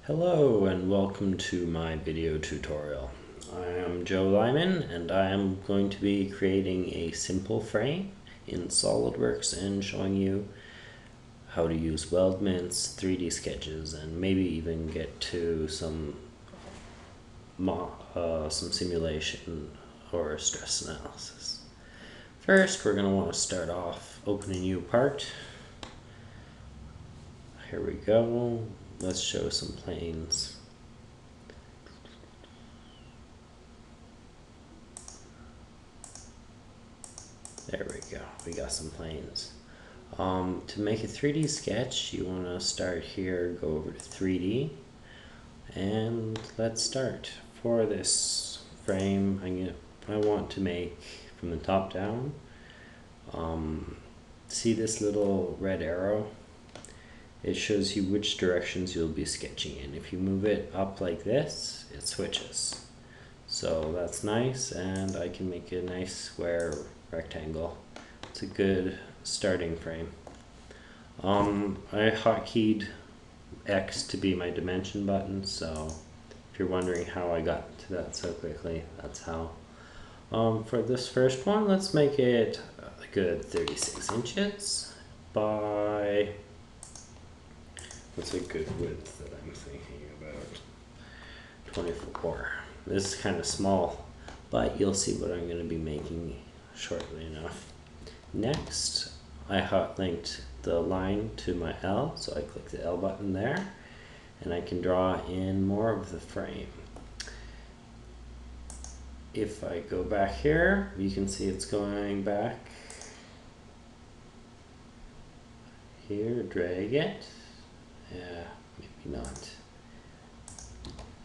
Hello and welcome to my video tutorial. I am Joe Lyman and I am going to be creating a simple frame in Solidworks and showing you how to use weldments, 3D sketches, and maybe even get to some simulation or stress analysis. First, we're going to want to start off opening a new part. Here we go. Let's show some planes. There we go, we got some planes. To make a 3D sketch, you want to start here, go over to 3D, and let's start. For this frame, I want to make from the top down. See this little red arrow? It shows you which directions you'll be sketching in. If you move it up like this, it switches. So that's nice, and I can make a nice square rectangle. It's a good starting frame. I hotkeeyed X to be my dimension button, so if you're wondering how I got to that so quickly, that's how. For this first one, let's make it a good 36 inches by... What's a good width that I'm thinking about? 24. This is kind of small, but you'll see what I'm going to be making shortly enough. Next, I hot linked the line to my L, so I click the L button there, and I can draw in more of the frame. If I go back here, you can see it's going back here, drag it. Yeah, maybe not.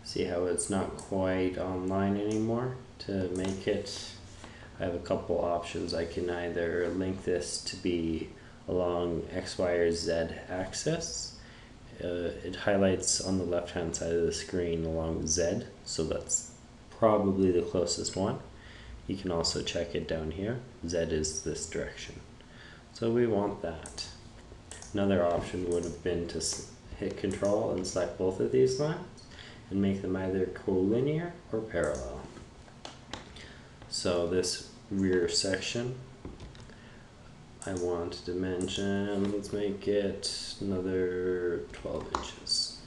See how it's not quite online anymore? To make it, I have a couple options. I can either link this to be along X, Y, or Z axis. It highlights on the left hand side of the screen along Z, so that's probably the closest one. You can also check it down here. Z is this direction. So we want that. Another option would have been to hit Control and select both of these lines and make them either collinear or parallel. So this rear section, I want to dimension, let's make it another 12 inches.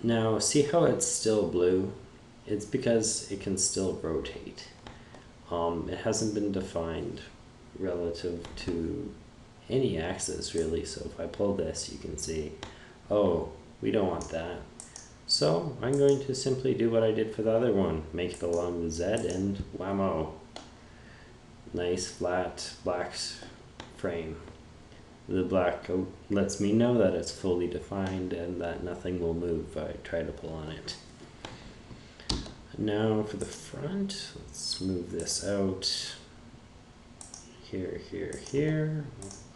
Now see how it's still blue? It's because it can still rotate. It hasn't been defined relative to any axis really, so if I pull this you can see, oh, we don't want that. So I'm going to simply do what I did for the other one, make it along the Z, and whammo, nice flat black frame. The black lets me know that it's fully defined and that nothing will move if I try to pull on it. Now for the front, let's move this out. Here, here, here.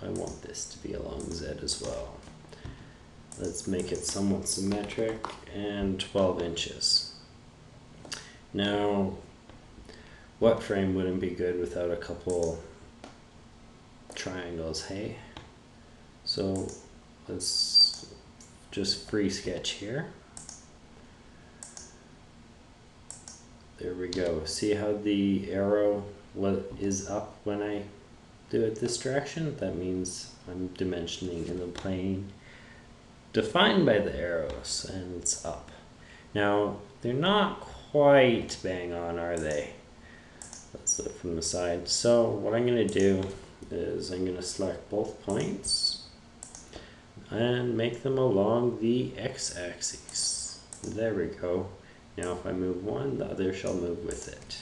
I want this to be along Z as well. Let's make it somewhat symmetric, and 12 inches. Now, what frame wouldn't be good without a couple triangles, hey? So let's just free sketch here. There we go. See how the arrow is up when I do it this direction? That means I'm dimensioning in the plane defined by the arrows, and it's up. Now, they're not quite bang on, are they? Let's look from the side. So what I'm going to do is I'm going to select both points and make them along the x-axis. There we go. Now if I move one, the other shall move with it.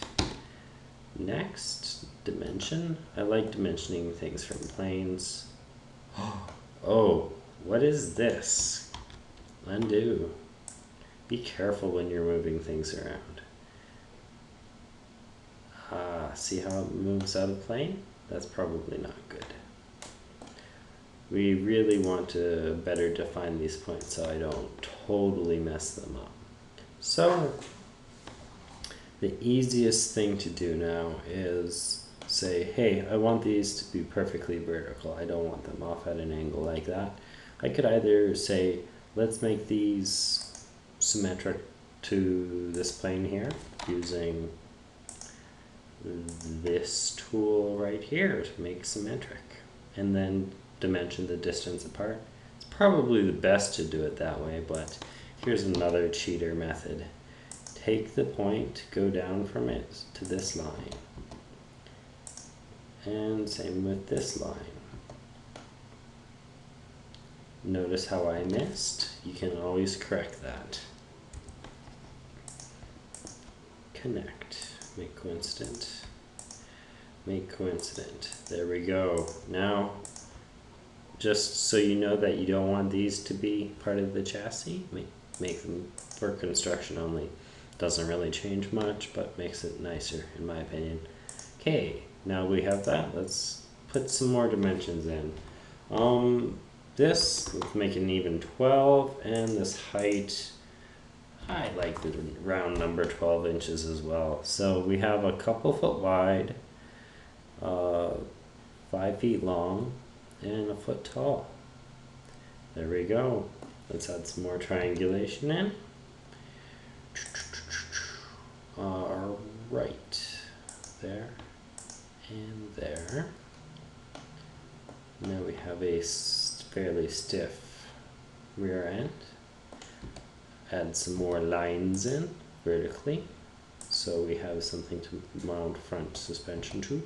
Next, dimension. I like dimensioning things from planes. Oh, what is this? Undo. Be careful when you're moving things around. See how it moves out of plane? That's probably not good. We really want to better define these points so I don't totally mess them up. So, the easiest thing to do now is say, hey, I want these to be perfectly vertical. I don't want them off at an angle like that. I could either say, let's make these symmetric to this plane here using this tool right here to make symmetric, and then dimension the distance apart. It's probably the best to do it that way, but here's another cheater method. Take the point, go down from it to this line, and same with this line. Notice how I missed? You can always correct that. Connect, make coincident, make coincident. There we go. Now, just so you know that you don't want these to be part of the chassis, make them for construction only. Doesn't really change much, but makes it nicer in my opinion. Okay, now we have that. Let's put some more dimensions in. Let's make an even 12, and this height, I like the round number 12 inches as well. So we have a couple foot wide, 5 feet long, and a foot tall. There we go. Let's add some more triangulation in. Right there and there. Now we have a fairly stiff rear end. Add some more lines in vertically so we have something to mount front suspension to.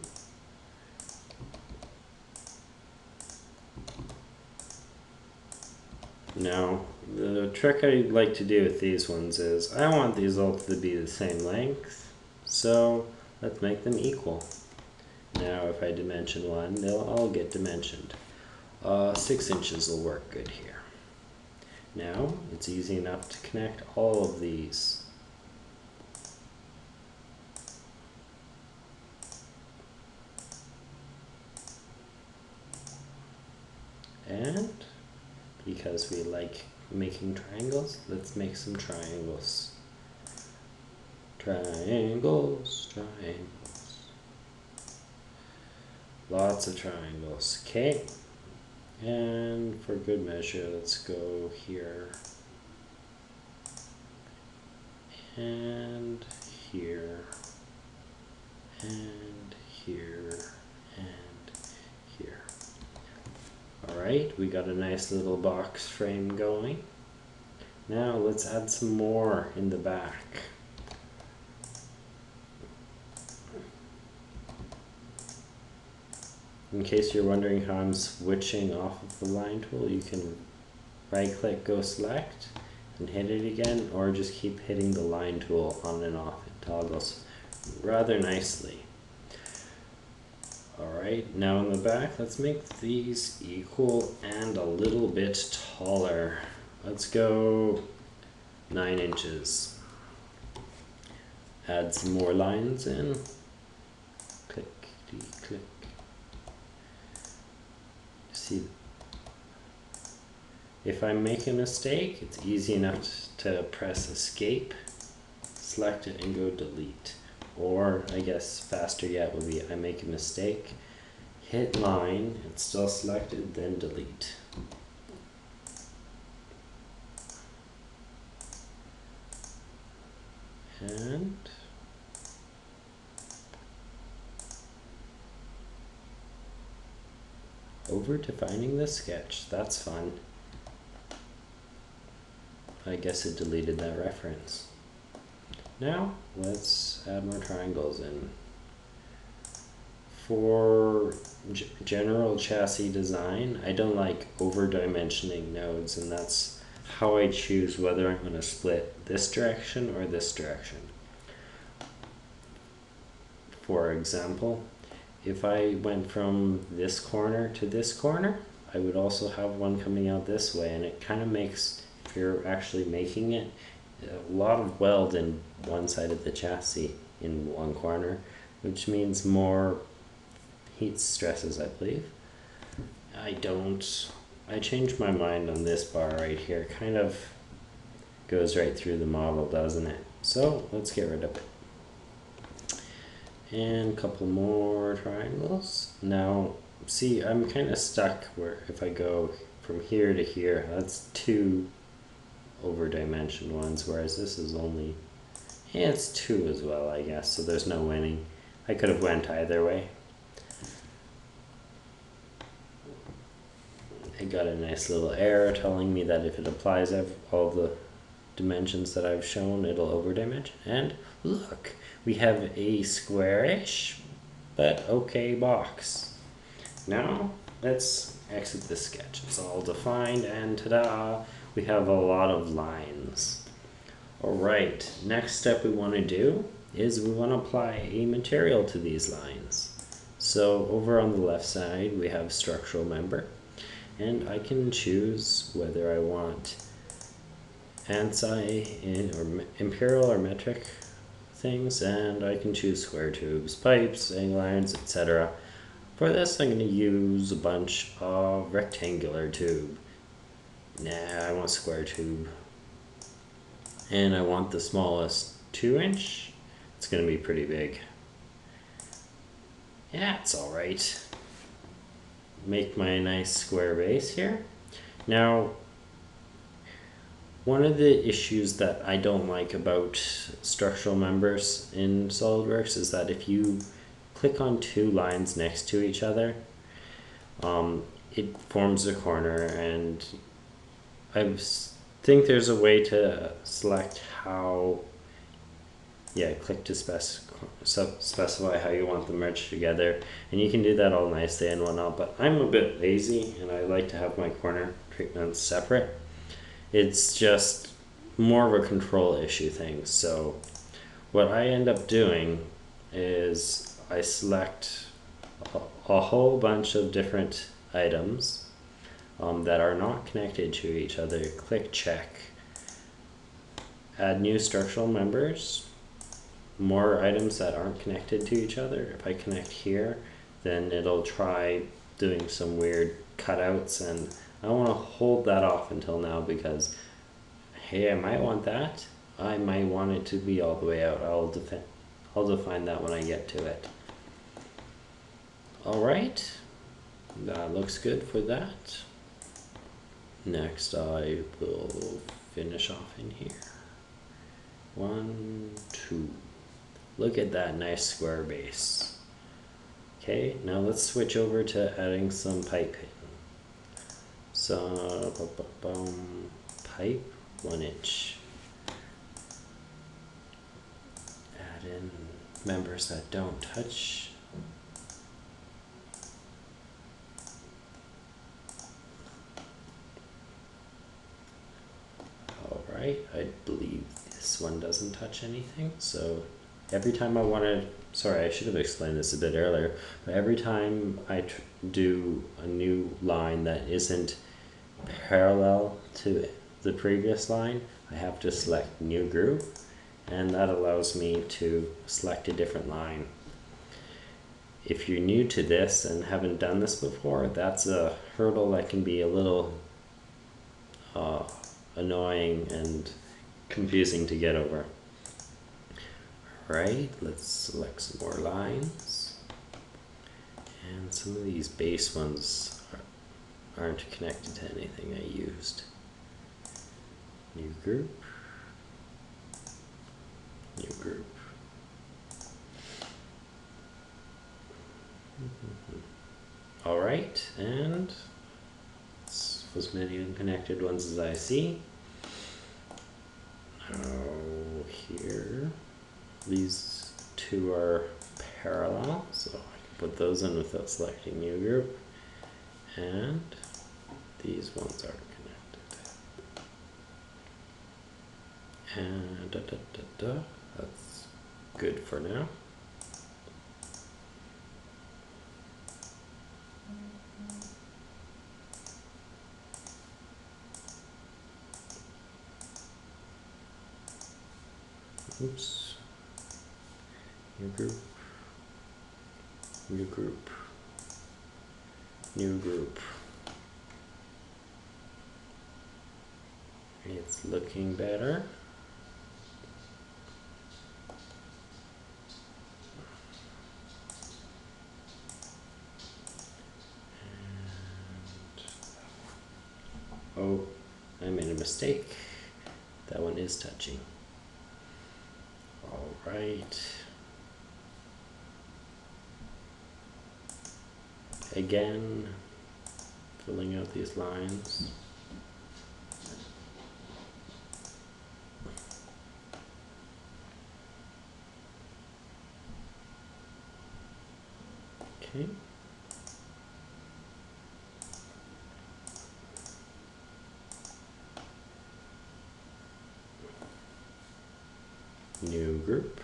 Now, the trick I like to do with these ones is I want these all to be the same length, so let's make them equal. Now, if I dimension one, they'll all get dimensioned. 6 inches will work good here. Now, it's easy enough to connect all of these. And because we like making triangles, let's make some triangles. Triangles, triangles. Lots of triangles. Okay. And for good measure, let's go here. And here. And here. And here. Alright, we got a nice little box frame going. Now let's add some more in the back. In case you're wondering how I'm switching off of the line tool, you can right click, go select, and hit it again, or just keep hitting the line tool on and off. It toggles rather nicely. Alright, now in the back, let's make these equal and a little bit taller. Let's go 9 inches. Add some more lines in. Click, click. See, if I make a mistake, it's easy enough to press escape, select it, and go delete. Or I guess faster yet would be I make a mistake, hit line, it's still selected, then delete. And over defining the sketch, that's fun. I guess it deleted that reference. Now let's add more triangles in. For general chassis design, I don't like over dimensioning nodes, and that's how I choose whether I'm going to split this direction or this direction. For example, if I went from this corner to this corner, I would also have one coming out this way, and it kind of makes, if you're actually making it, a lot of weld in one side of the chassis in one corner, which means more heat stresses, I believe. I changed my mind on this bar right here. It kind of goes right through the model, doesn't it? So let's get rid of it. And a couple more triangles. Now, see, I'm kind of stuck where if I go from here to here. That's two over dimensioned ones, whereas this is only, yeah, it's two as well, I guess, so there's no winning. I could have went either way. I got a nice little error telling me that if it applies all the dimensions that I've shown, it'll over dimension. And look, we have a squarish but okay box. Now let's exit this sketch. It's all defined, and ta-da, we have a lot of lines. Alright, next step we want to do is we want to apply a material to these lines. So over on the left side we have structural member, and I can choose whether I want ANSI or imperial or metric things, and I can choose square tubes, pipes, angle irons, etc. For this I'm going to use a bunch of rectangular tube. Nah, I want square tube. And I want the smallest 2-inch. It's going to be pretty big. Yeah, it's alright. Make my nice square base here. Now, one of the issues that I don't like about structural members in SolidWorks is that if you click on two lines next to each other, it forms a corner, and I think there's a way to select how, yeah, click to specify how you want them merged together, and you can do that all nicely and whatnot, but I'm a bit lazy and I like to have my corner treatments separate. It's just more of a control issue thing. So what I end up doing is I select a whole bunch of different items that are not connected to each other, click check, add new structural members, more items that aren't connected to each other. If I connect here, then it'll try doing some weird cutouts, and I want to hold that off until now because, hey, I might want that. I might want it to be all the way out. I'll define that when I get to it. Alright, that looks good for that. Next I will finish off in here. 1, 2. Look at that nice square base. Okay, now let's switch over to adding some piping. So, pipe, 1 inch. Add in members that don't touch. Alright, I believe this one doesn't touch anything, so every time I want to, sorry, I should have explained this a bit earlier, but every time I do a new line that isn't parallel to the previous line, I have to select new group, and that allows me to select a different line. If you're new to this and haven't done this before, that's a hurdle that can be a little annoying and confusing to get over. Alright, let's select some more lines, and some of these base ones aren't connected to anything I used. New group, new group. Alright, and as many unconnected ones as I see. Now here, these two are parallel, so I can put those in without selecting new group, and these ones are connected. And that's good for now. Oops. New group. New group. New group. It's looking better. Oh, I made a mistake. That one is touching. All right. Again, filling out these lines. Okay. New group.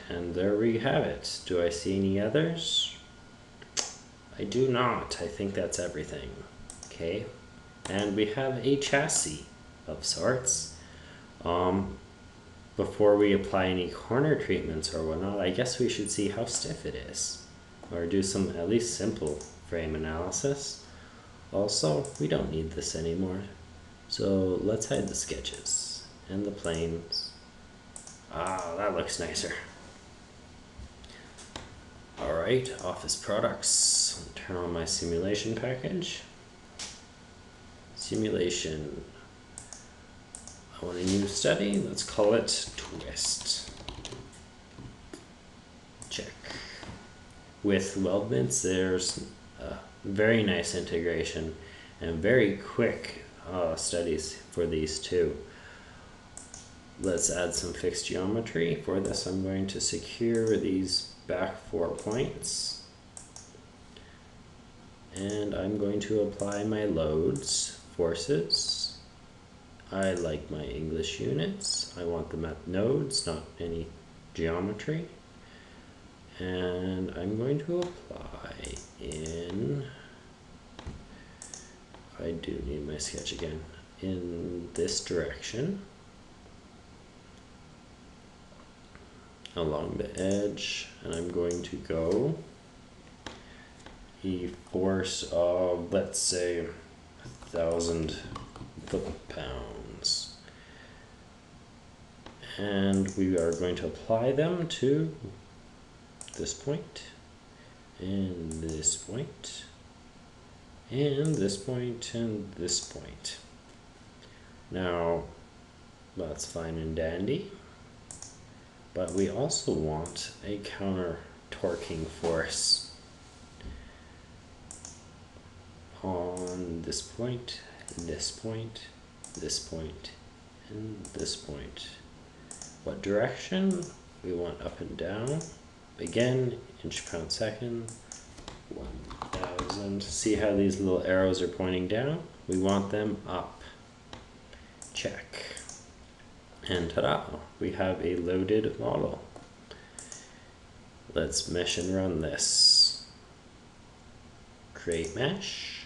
And there we have it. Do I see any others? I do not. I think that's everything. Okay. And we have a chassis of sorts. Before we apply any corner treatments or whatnot, I guess we should see how stiff it is. Or do some at least simple frame analysis. Also, we don't need this anymore. So let's hide the sketches and the planes. Ah, that looks nicer. Alright, Office Products. Turn on my simulation package. Simulation. I want a new study. Let's call it Twist. Check. With Weldments, there's a very nice integration and very quick studies for these two. Let's add some fixed geometry. For this, I'm going to secure these back 4 points. And I'm going to apply my loads, forces. I like my English units. I want them at nodes, not any geometry. And I'm going to apply in, I do need my sketch again, in this direction. Along the edge, and I'm going to go a force of, let's say, 1,000 foot-pounds. And we are going to apply them to this point, and this point, and this point, and this point. Now, that's fine and dandy. But we also want a counter torquing force on this point, this point, this point, and this point. What direction? We want up and down. Again, inch/pound/second, 1,000. See how these little arrows are pointing down? We want them up. Check. And ta-da, we have a loaded model. Let's mesh and run this. Create mesh.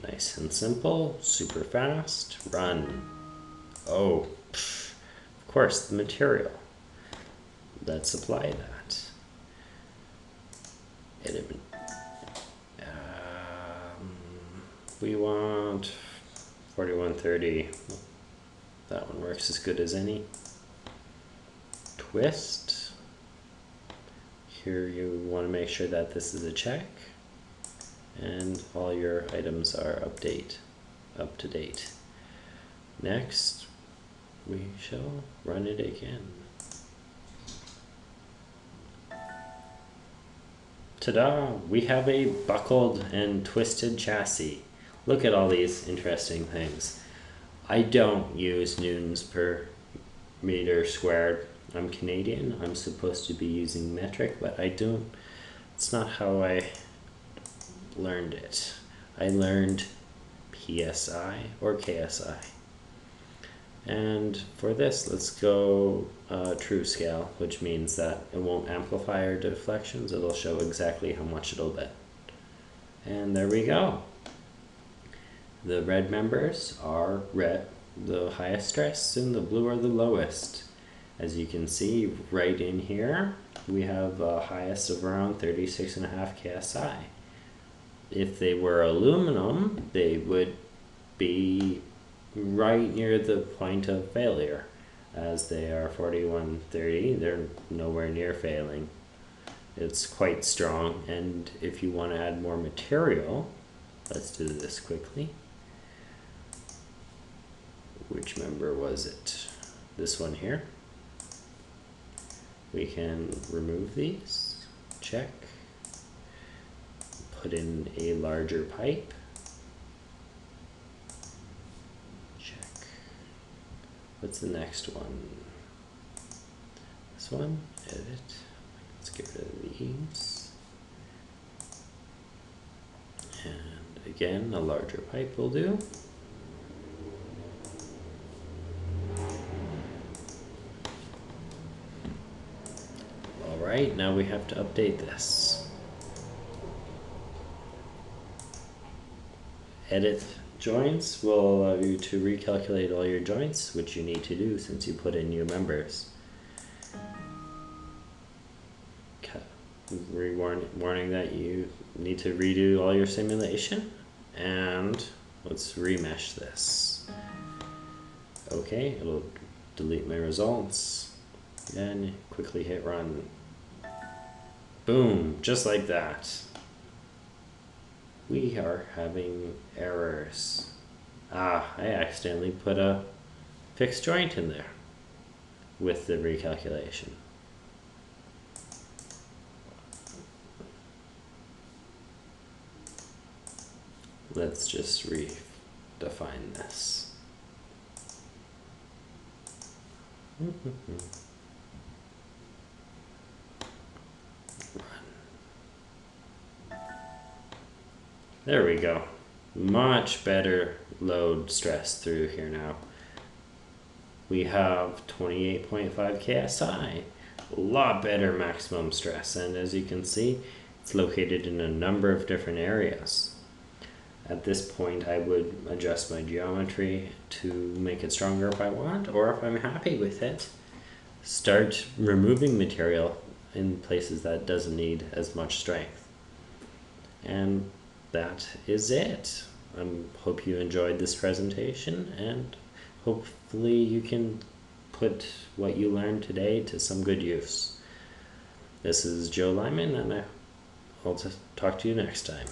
Nice and simple, super fast. Run. Oh, of course, the material. Let's apply that. We want 4130. That one works as good as any. Twist. Here you want to make sure that this is a check and all your items are up to date. Next, we shall run it again. Ta-da! We have a buckled and twisted chassis. Look at all these interesting things. I don't use newtons per meter squared. I'm Canadian. I'm supposed to be using metric, but I don't. It's not how I learned it. I learned PSI or KSI. And for this, let's go true scale, which means that it won't amplify our deflections. It'll show exactly how much it'll bend. And there we go. The red members are red, the highest stress, and the blue are the lowest. As you can see right in here, we have a highest of around 36.5 KSI. If they were aluminum, they would be right near the point of failure. as they are 4130. They're nowhere near failing. It's quite strong, and if you want to add more material, let's do this quickly. Which member was it? This one here. We can remove these, check, put in a larger pipe, check. What's the next one? This one, edit. Let's get rid of these. And again, a larger pipe will do. Alright, now we have to update this. Edit joints will allow you to recalculate all your joints, which you need to do since you put in new members. Warning that you need to redo all your simulation, and let's remesh this. Okay, it'll delete my results, then quickly hit run. Boom, just like that. We are having errors. I accidentally put a fixed joint in there with the recalculation. Let's just redefine this. There we go. Much better load stress through here now. We have 28.5 KSI. A lot better maximum stress, and as you can see, it's located in a number of different areas. At this point, I would adjust my geometry to make it stronger if I want, or if I'm happy with it, start removing material in places that doesn't need as much strength. And that is it. I hope you enjoyed this presentation, and hopefully you can put what you learned today to some good use. This is Joe Lyman, and I'll talk to you next time.